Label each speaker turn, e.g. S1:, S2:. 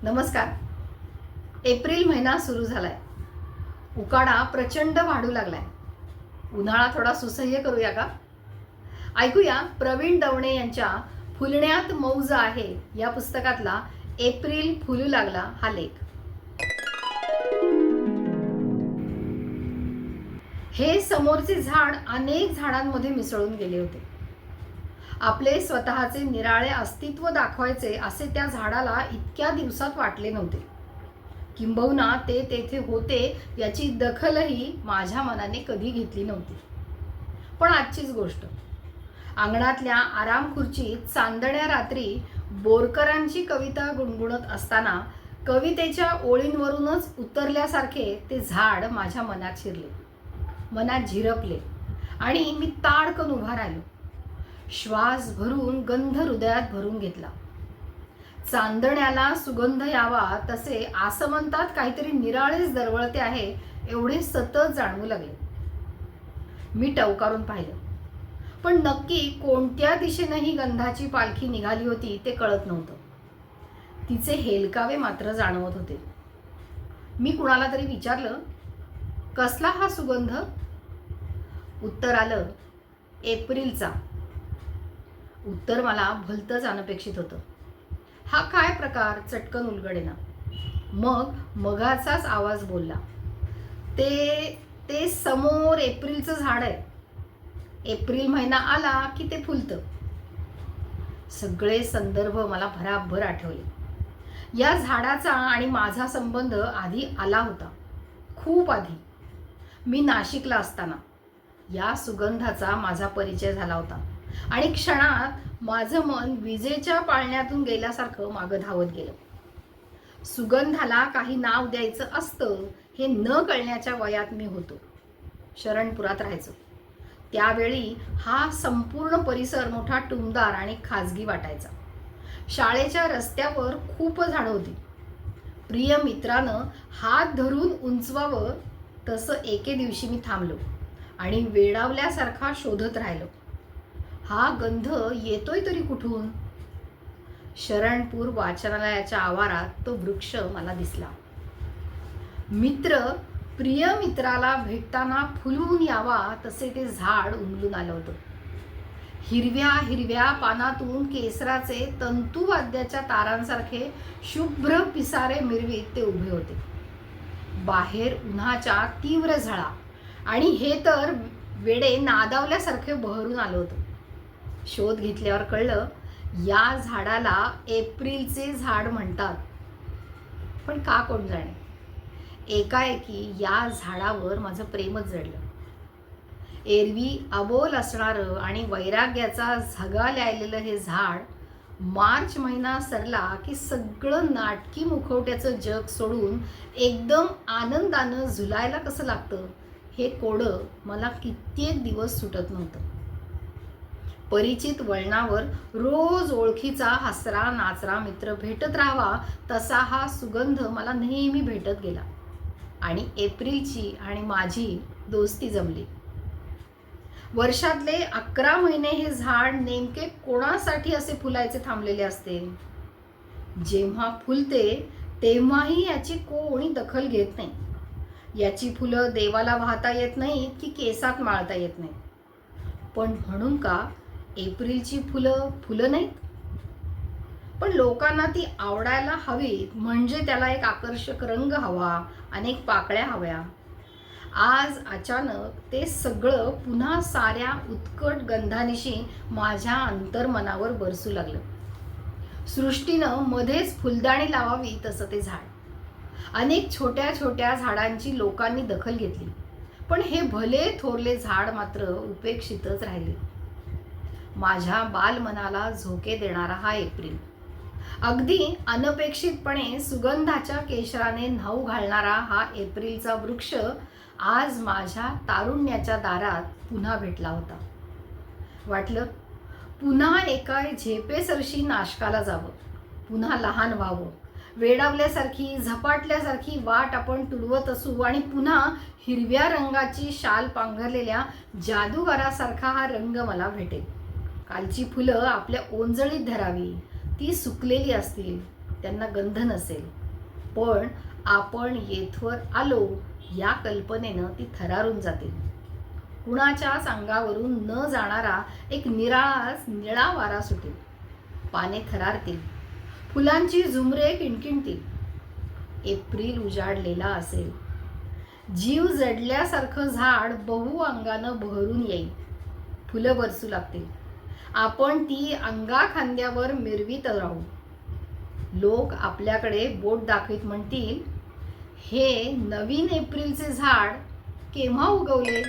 S1: नमस्कार. एप्रिल महिना सुरू झालाय. उकाडा प्रचंड वाढू लागलाय. उन्हाळा थोडा सुसह्य करूया का? ऐकूया प्रवीण दवणे यांच्या फुलण्यात मौज आहे या पुस्तकातला एप्रिल फुलू लागला हा लेख. हे समोरचे झाड अनेक झाडांमध्ये मिसळून गेले होते. आपले स्वतःचे निराळे अस्तित्व दाखवायचे असे त्या झाडाला इतक्या दिवसात वाटले नव्हते. किंबहुना ते तेथे होते याची दखलही माझ्या मनाने कधी घेतली नव्हती. पण आजचीच गोष्ट. अंगणातल्या आराम खुर्चीत चांदण्या रात्री बोरकरांची कविता गुणगुणत असताना कवितेच्या ओळींवरूनच उतरल्यासारखे ते झाड माझ्या मनात शिरले, मनात झिरपले आणि मी ताडकन उभा राहिलो. श्वास भरून गंध हृदयात भरून घेतला. चांदण्याला सुगंध यावा तसे आसमंतात काहीतरी निराळेच दरवळते आहे एवढे सतत जाणवू लागले. मी टवकारून पाहिलं, पण नक्की कोणत्या दिशेने ही गंधाची पालखी निघाली होती ते कळत नव्हतं. तिचे हेलकावे मात्र जाणवत होते. मी कुणाला तरी विचारलं, कसला हा सुगंध? उत्तर आलं, एप्रिलचा. उत्तर मला भलतंच अनपेक्षित होतं. हा काय प्रकार? चटकन उलगडेना. मग मगाचाच आवाज बोलला, ते समोर एप्रिलचं झाड आहे. एप्रिल महिना आला की ते फुलतं. सगळे संदर्भ मला भराभर आठवले. या झाडाचा आणि माझा संबंध आधी आला होता, खूप आधी. मी नाशिकला असताना या सुगंधाचा माझा परिचय झाला होता आणि क्षणात माझं मन विजेच्या पाळण्यातून गेल्यासारखं मागं धावत गेलं. सुगंधाला काही नाव द्यायचं असतं हे न कळण्याच्या वयात मी होतो. शरणपुरात राहायचो. त्यावेळी हा संपूर्ण परिसर मोठा टुमदार आणि खाजगी वाटायचा. शाळेच्या रस्त्यावर खूप झाडं होती. प्रिय मित्रानं हात धरून उंचवावं तसं एके दिवशी मी थांबलो आणि वेडावल्यासारखा शोधत राहिलो. हा गंध येतोय तरी कुठून? शरणपूर वाचनालयाच्या आवारात तो वृक्ष मला दिसला. मित्र प्रिय मित्राला भेटताना फुलून यावा तसे ते झाड उमलून आलं होतं. हिरव्या हिरव्या पानातून केसराचे तंतुवाद्याच्या तारांसारखे शुभ्र पिसारे मिरवीत ते उभे होते. बाहेर उन्हाच्या तीव्र झळा आणि हे तर वेडे नादावल्यासारखे बहरून आलं होतं. शोध घेतल्यावर कळलं, या झाडाला एप्रिलचे झाड म्हणतात. पण का कोण जाणे, एकाएकी या झाडावर माझं प्रेमच जडलं. एरवी अबोल असणारं आणि वैराग्याचा झगा ल्यालेलं हे झाड मार्च महिना सरला की सगळं नाटकी मुखवट्याचं जग सोडून एकदम आनंदानं झुलायला कसं लागतं हे कोडं मला कित्येक दिवस सुटत नव्हतं. परिचित वळणावर रोज ओळखीचा हसरा नाचरा मित्र भेटत राहावा तसा हा सुगंध मला नेहमी भेटत गेला आणि एप्रिलची आणि माझी दोस्ती जमली. वर्षातले 11 महिने हे झाड नेमके कोणासाठी असे फुलायचे थांबलेले असते? जेव्हा फुलते तेव्हाही याची कोणी दखल घेत नाही. याची फुलं देवाला वाहता येत नाहीत की केसात माळता येत नाही. पण म्हणून का एप्रिलची फुलं नाहीत? पण लोकांना ती आवडायला हवीत म्हणजे त्याला एक आकर्षक रंग हवा, अनेक पाकळ्या हव्या. आज अचानक ते सगळं पुन्हा साऱ्या उत्कट गंधानिशी माझ्या अंतर्मनावर बरसू लागलं. सृष्टीनं मध्येच फुलदाणी लावावी तसं ते झाड. अनेक छोट्या छोट्या झाडांची लोकांनी दखल घेतली, पण हे भले थोरले झाड मात्र उपेक्षितच राहिले. माझ्या बालमनाला झोके देणारा हा एप्रिल, अगदी अनपेक्षितपणे सुगंधाच्या केशराने न्हाऊ घालणारा हा एप्रिलचा वृक्ष आज माझ्या तारुण्याच्या दारात पुन्हा भेटला होता. वाटलं पुन्हा एका झेपेसरशी नाशकाला जावं, पुन्हा लहान व्हावं. वेडावल्यासारखी झपाटल्यासारखी वाट आपण तुडवत असू आणि पुन्हा हिरव्या रंगाची शाल पांघरलेल्या जादूगारासारखा हा रंग मला भेटेल. कालची फुलं आपल्या ओंजळीत धरावी, ती सुकलेली असतील, त्यांना गंध नसेल, पण आपण येथवर आलो या कल्पनेनं ती थरारून जातील. कुणाच्याच अंगावरून न जाणारा एक निराळाच निळा वारा सुटेल. पाने थरारतील, फुलांची झुमरे किणकिणतील. एप्रिल उजाडलेला असेल. जीव जडल्यासारखं झाड बहु अंगानं बहरून येईल. फुलं बरसू लागतील. आपण ती अंगाखांद्यावर मिरवीत राहू. लोक आपल्याकडे बोट दाखवीत म्हणतील, हे नवीन एप्रिलचे झाड केव्हा उगवले.